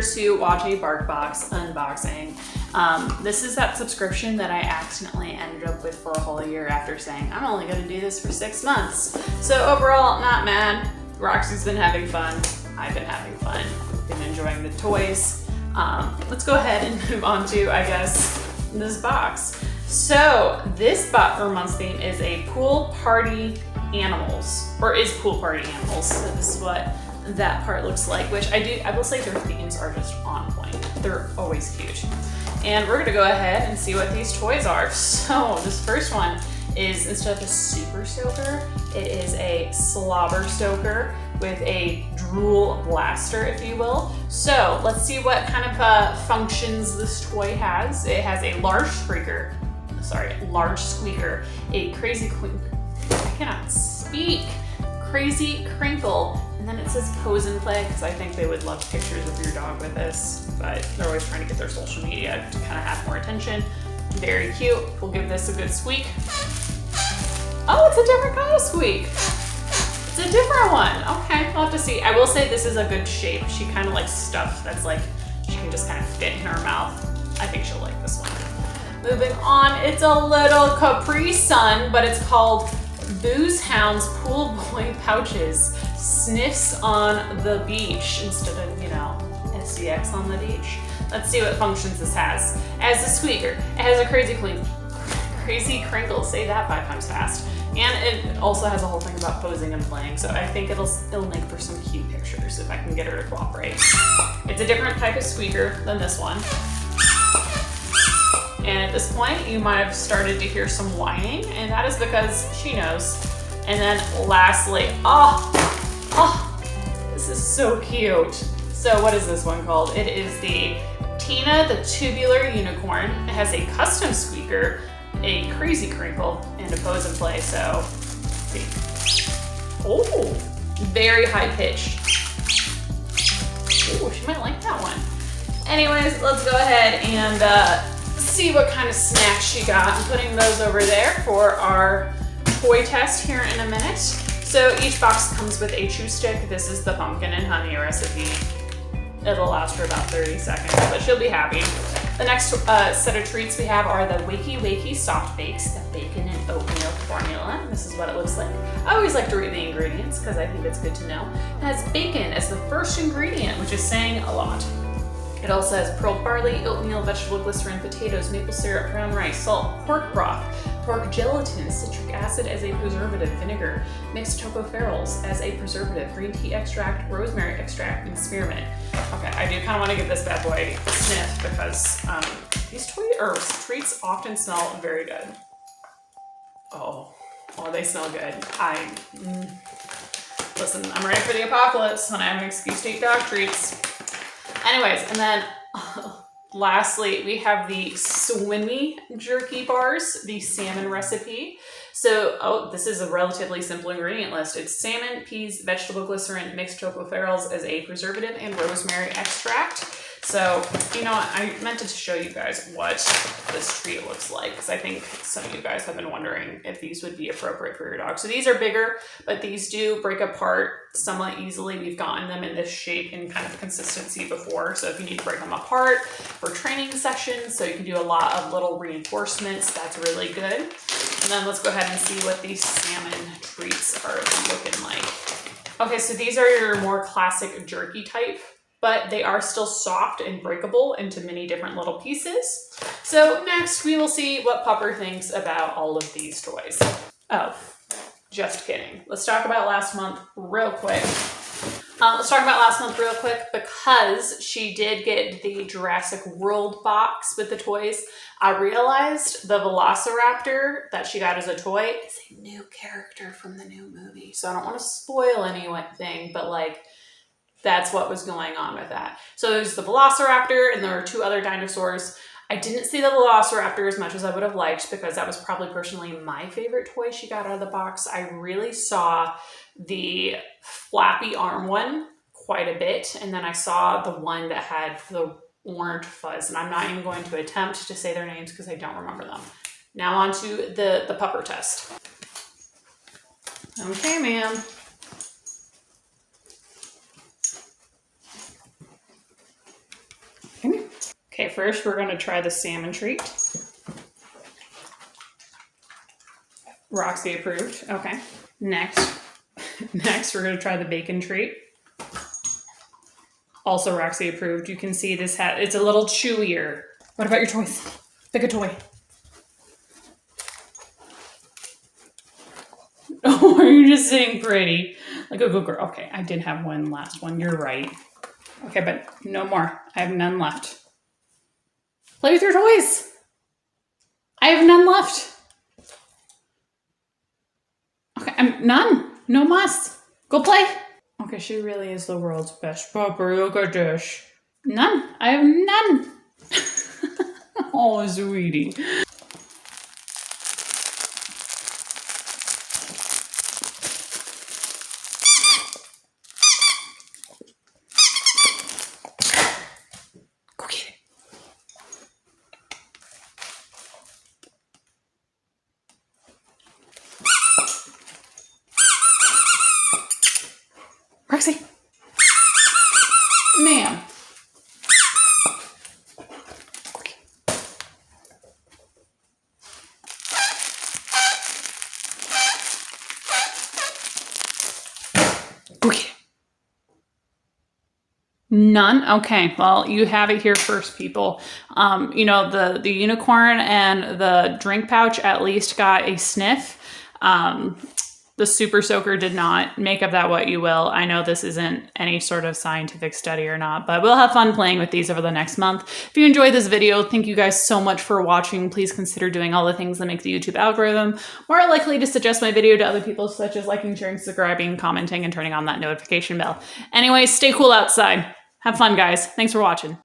here to watch a BarkBox unboxing. This is that subscription that I accidentally ended up with for a whole year after saying, I'm only gonna do this for 6 months. So overall, not mad. Roxie's been having fun. I've been having fun. Been enjoying the toys. Let's go ahead and move on to, I guess, this box. So this month's theme is a pool party animals, or is pool party animals. So this is what that part looks like, which I will say their themes are just on point. They're always cute. And we're gonna go ahead and see what these toys are. So this first one is, instead of a super stoker, it is a slobber stoker with a drool blaster, if you will. So let's see what kind of functions this toy has. It has a large squeaker, a crazy I cannot speak, crazy crinkle, and then it says pose and play, because I think they would love pictures of your dog with this, but they're always trying to get their social media to kind of have more attention. Very cute. We'll give this a good squeak. Oh, it's a different kind of squeak. It's a different one. Okay, we'll have to see. I will say this is a good shape. She kind of likes stuff that's like, she can just kind of fit in her mouth. I think she'll like this one. Moving on, it's a little Capri Sun, but it's called Booze Hound's Pool Boy Pouches. Sniffs on the beach instead of, SCX on the beach. Let's see what functions this has. As a squeaker, it has a crazy crinkle, say that 5 times fast. And it also has a whole thing about posing and playing, so I think it'll make for some cute pictures if I can get her to cooperate. It's a different type of squeaker than this one. And at this point, you might have started to hear some whining, and that is because she knows. And then lastly, this is so cute. So what is this one called? It is the Tina the Tubular Unicorn. It has a custom squeaker, a crazy crinkle, and a pose and play. So, let's see. Oh, very high pitched. Oh, she might like that one. Anyways, let's go ahead and see what kind of snacks she got. I'm putting those over there for our toy test here in a minute. So each box comes with a chew stick. This is the pumpkin and honey recipe. It'll last for about 30 seconds, but she'll be happy. The next set of treats we have are the Wakey Soft Bakes, the bacon and oatmeal formula. This is what it looks like. I always like to read the ingredients because I think it's good to know. It has bacon as the first ingredient, which is saying a lot. It also has pearl barley, oatmeal, vegetable glycerin, potatoes, maple syrup, brown rice, salt, pork broth, pork gelatin, citric acid as a preservative, vinegar, mixed tocopherols as a preservative, green tea extract, rosemary extract, and spearmint. Okay, I do kind of want to give this bad boy a sniff because these treats often smell very good. Oh, they smell good. Listen, I'm ready for the apocalypse when I have an excuse to eat dog treats. Anyways, and then lastly, we have the Swimmy jerky bars, the salmon recipe. So, this is a relatively simple ingredient list. It's salmon, peas, vegetable glycerin, mixed tocopherols as a preservative, and rosemary extract. So, I meant to show you guys what this treat looks like because I think some of you guys have been wondering if these would be appropriate for your dog. So these are bigger, but these do break apart somewhat easily. We've gotten them in this shape and kind of consistency before. So if you need to break them apart for training sessions, so you can do a lot of little reinforcements, that's really good. And then let's go ahead and see what these salmon treats are looking like. Okay, so these are your more classic jerky type, but they are still soft and breakable into many different little pieces. So next we will see what Pupper thinks about all of these toys. Oh, just kidding. Let's talk about last month real quick. Because she did get the Jurassic World box with the toys. I realized the Velociraptor that she got as a toy is a new character from the new movie. So I don't want to spoil anything, but that's what was going on with that. So there's the Velociraptor and there are 2 other dinosaurs. I didn't see the Velociraptor as much as I would have liked because that was probably personally my favorite toy she got out of the box. I really saw the flappy arm one quite a bit, and then I saw the one that had the orange fuzz, and I'm not even going to attempt to say their names because I don't remember them. Now on to the Pupper test. Okay, ma'am. first we're going to try the Salmon Treat. Roxie approved. Okay. Next we're going to try the Bacon Treat. Also Roxie approved. You can see this it's a little chewier. What about your toys? Pick a toy. Oh, are you just sitting pretty? Like a good girl. Okay, I did have one last one. You're right. Okay, but no more. I have none left. Play with your toys. I have none left. Okay, none. No muss. Go play. Okay, she really is the world's best puppy. Look at this. None. I have none. Oh, sweetie. Go get it. Roxie. Ma'am. Go get it. None? Okay, well, you have it here first, people. You know, the unicorn and the drink pouch at least got a sniff. The super soaker did not. Make of that what you will. I know this isn't any sort of scientific study or not, but we'll have fun playing with these over the next month. If you enjoyed this video, thank you guys so much for watching. Please consider doing all the things that make the YouTube algorithm more likely to suggest my video to other people, such as liking, sharing, subscribing, commenting, and turning on that notification bell. Anyways, stay cool outside. Have fun, guys. Thanks for watching.